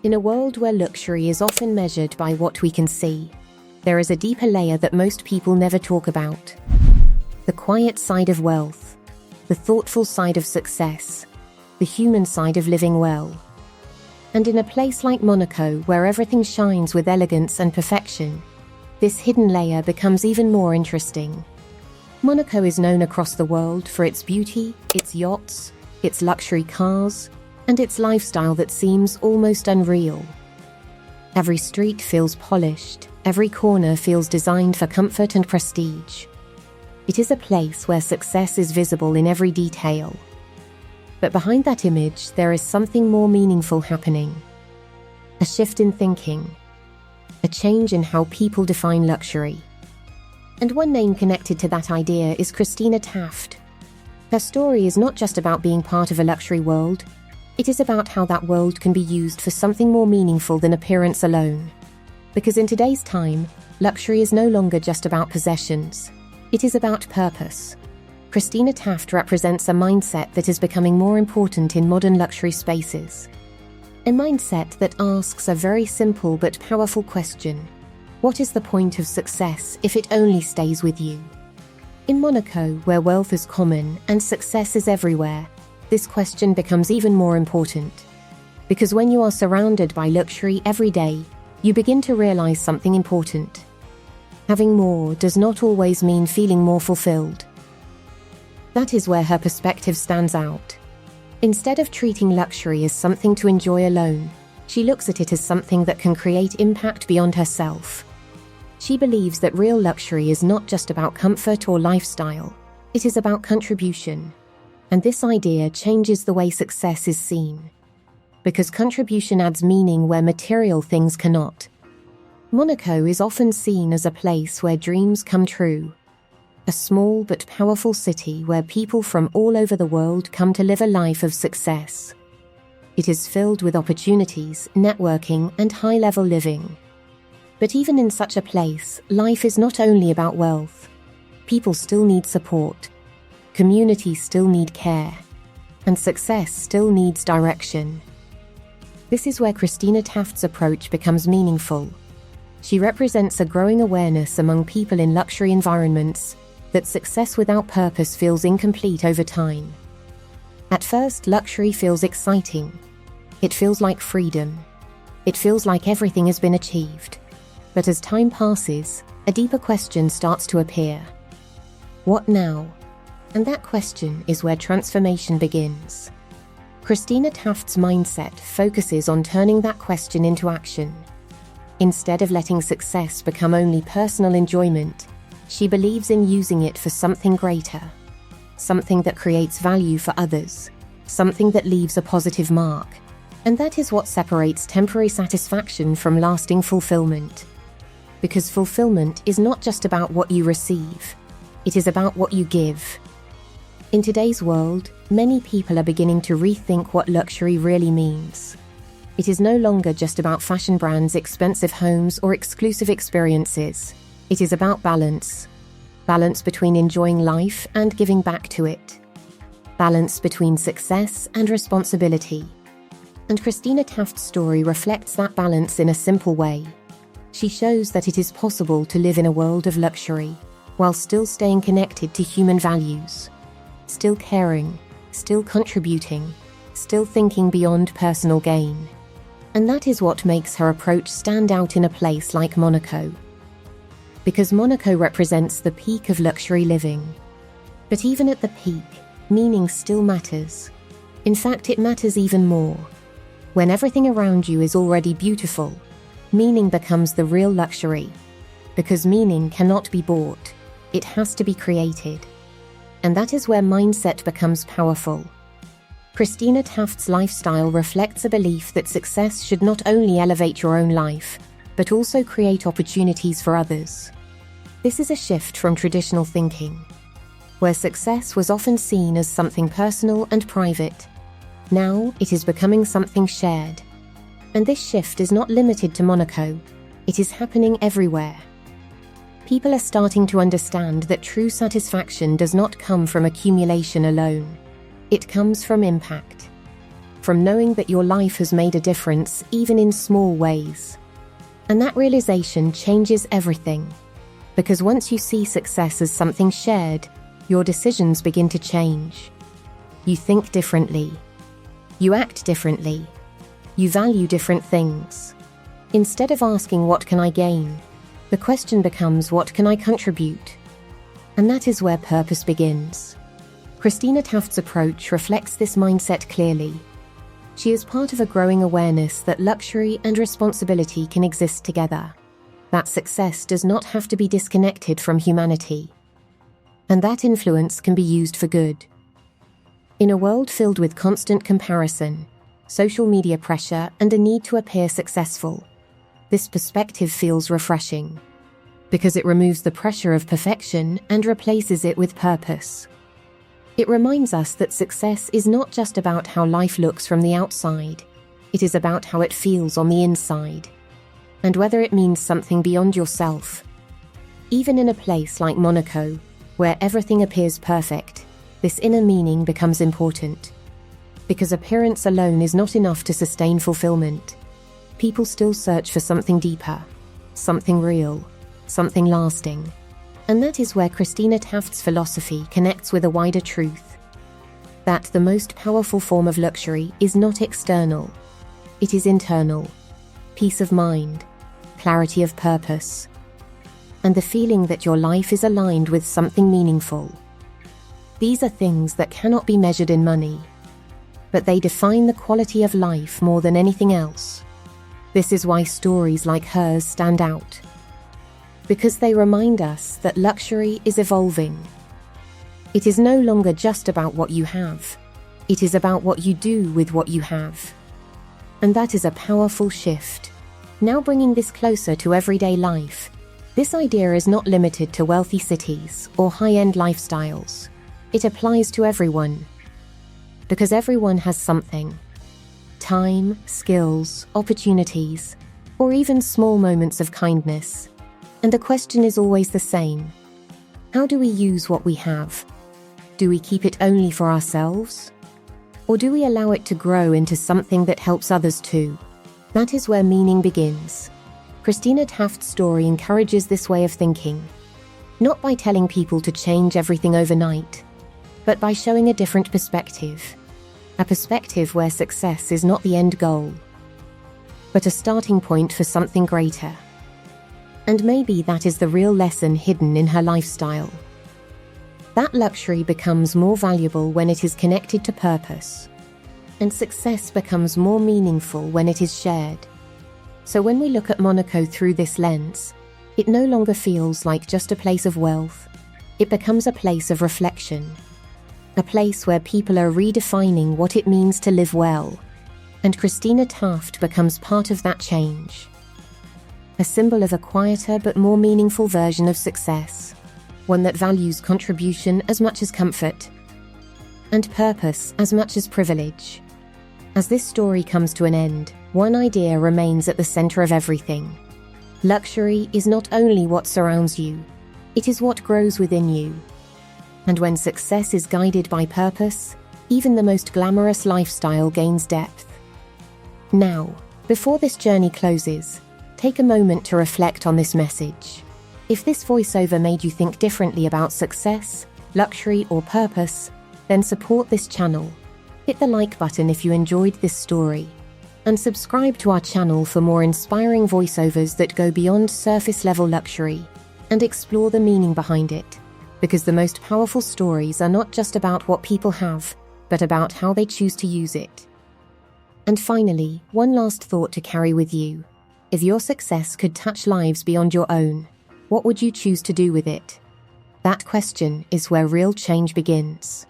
In a world where luxury is often measured by what we can see, there is a deeper layer that most people never talk about. The quiet side of wealth, the thoughtful side of success, the human side of living well. And in a place like Monaco, where everything shines with elegance and perfection, this hidden layer becomes even more interesting. Monaco is known across the world for its beauty, its yachts, its luxury cars, and its lifestyle that seems almost unreal. Every street feels polished, every corner feels designed for comfort and prestige. It is a place where success is visible in every detail. But behind that image, there is something more meaningful happening. A shift in thinking, a change in how people define luxury. And one name connected to that idea is Christina Taft. Her story is not just about being part of a luxury world, it is about how that world can be used for something more meaningful than appearance alone. Because in today's time, luxury is no longer just about possessions. It is about purpose. Christina Taft represents a mindset that is becoming more important in modern luxury spaces. A mindset that asks a very simple but powerful question. What is the point of success if it only stays with you? In Monaco, where wealth is common and success is everywhere, this question becomes even more important. Because when you are surrounded by luxury every day, you begin to realize something important. Having more does not always mean feeling more fulfilled. That is where her perspective stands out. Instead of treating luxury as something to enjoy alone, she looks at it as something that can create impact beyond herself. She believes that real luxury is not just about comfort or lifestyle, it is about contribution. And this idea changes the way success is seen. Because contribution adds meaning where material things cannot. Monaco is often seen as a place where dreams come true. A small but powerful city where people from all over the world come to live a life of success. It is filled with opportunities, networking, and high-level living. But even in such a place, life is not only about wealth. People still need support. Communities still need care. And success still needs direction. This is where Christina Taft's approach becomes meaningful. She represents a growing awareness among people in luxury environments that success without purpose feels incomplete over time. At first, luxury feels exciting. It feels like freedom. It feels like everything has been achieved. But as time passes, a deeper question starts to appear. What now? And that question is where transformation begins. Christina Taft's mindset focuses on turning that question into action. Instead of letting success become only personal enjoyment, she believes in using it for something greater, something that creates value for others, something that leaves a positive mark. And that is what separates temporary satisfaction from lasting fulfillment. Because fulfillment is not just about what you receive, it is about what you give. In today's world, many people are beginning to rethink what luxury really means. It is no longer just about fashion brands, expensive homes, or exclusive experiences. It is about balance. Balance between enjoying life and giving back to it. Balance between success and responsibility. And Christina Taft's story reflects that balance in a simple way. She shows that it is possible to live in a world of luxury, while still staying connected to human values. Still caring, still contributing, still thinking beyond personal gain. And that is what makes her approach stand out in a place like Monaco. Because Monaco represents the peak of luxury living. But even at the peak, meaning still matters. In fact, it matters even more. When everything around you is already beautiful, meaning becomes the real luxury. Because meaning cannot be bought, it has to be created. And that is where mindset becomes powerful. Christina Taft's lifestyle reflects a belief that success should not only elevate your own life, but also create opportunities for others. This is a shift from traditional thinking, where success was often seen as something personal and private. Now it is becoming something shared. And this shift is not limited to Monaco, it is happening everywhere. People are starting to understand that true satisfaction does not come from accumulation alone. It comes from impact. from knowing that your life has made a difference even in small ways. And that realization changes everything. Because once you see success as something shared, your decisions begin to change. You think differently. You act differently. You value different things. Instead of asking, what can I gain? The question becomes, what can I contribute? And that is where purpose begins. Christina Taft's approach reflects this mindset clearly. She is part of a growing awareness that luxury and responsibility can exist together. That success does not have to be disconnected from humanity. And that influence can be used for good. In a world filled with constant comparison, social media pressure, and a need to appear successful, this perspective feels refreshing, because it removes the pressure of perfection and replaces it with purpose. It reminds us that success is not just about how life looks from the outside, it is about how it feels on the inside, and whether it means something beyond yourself. Even in a place like Monaco, where everything appears perfect, this inner meaning becomes important. Because appearance alone is not enough to sustain fulfillment. People still search for something deeper, something real, something lasting. And that is where Christina Taft's philosophy connects with a wider truth. That the most powerful form of luxury is not external. It is internal. Peace of mind, clarity of purpose, and the feeling that your life is aligned with something meaningful. These are things that cannot be measured in money, but they define the quality of life more than anything else. This is why stories like hers stand out. Because they remind us that luxury is evolving. It is no longer just about what you have. It is about what you do with what you have. And that is a powerful shift. Now bringing this closer to everyday life, this idea is not limited to wealthy cities or high-end lifestyles. It applies to everyone. Because everyone has something. Time, skills, opportunities, or even small moments of kindness. And the question is always the same. How do we use what we have? Do we keep it only for ourselves? Or do we allow it to grow into something that helps others too? That is where meaning begins. Christina Taft's story encourages this way of thinking. Not by telling people to change everything overnight, but by showing a different perspective. A perspective where success is not the end goal, but a starting point for something greater. And maybe that is the real lesson hidden in her lifestyle. That luxury becomes more valuable when it is connected to purpose, and success becomes more meaningful when it is shared. So when we look at Monaco through this lens, it no longer feels like just a place of wealth. It becomes a place of reflection, a place where people are redefining what it means to live well. And Christina Taft becomes part of that change. A symbol of a quieter but more meaningful version of success, one that values contribution as much as comfort, and purpose as much as privilege. As this story comes to an end, one idea remains at the center of everything. Luxury is not only what surrounds you, it is what grows within you. And when success is guided by purpose, even the most glamorous lifestyle gains depth. Now, before this journey closes, take a moment to reflect on this message. If this voiceover made you think differently about success, luxury, or purpose, then support this channel. Hit the like button if you enjoyed this story, and subscribe to our channel for more inspiring voiceovers that go beyond surface-level luxury and explore the meaning behind it. Because the most powerful stories are not just about what people have, but about how they choose to use it. And finally, one last thought to carry with you. If your success could touch lives beyond your own, what would you choose to do with it? That question is where real change begins.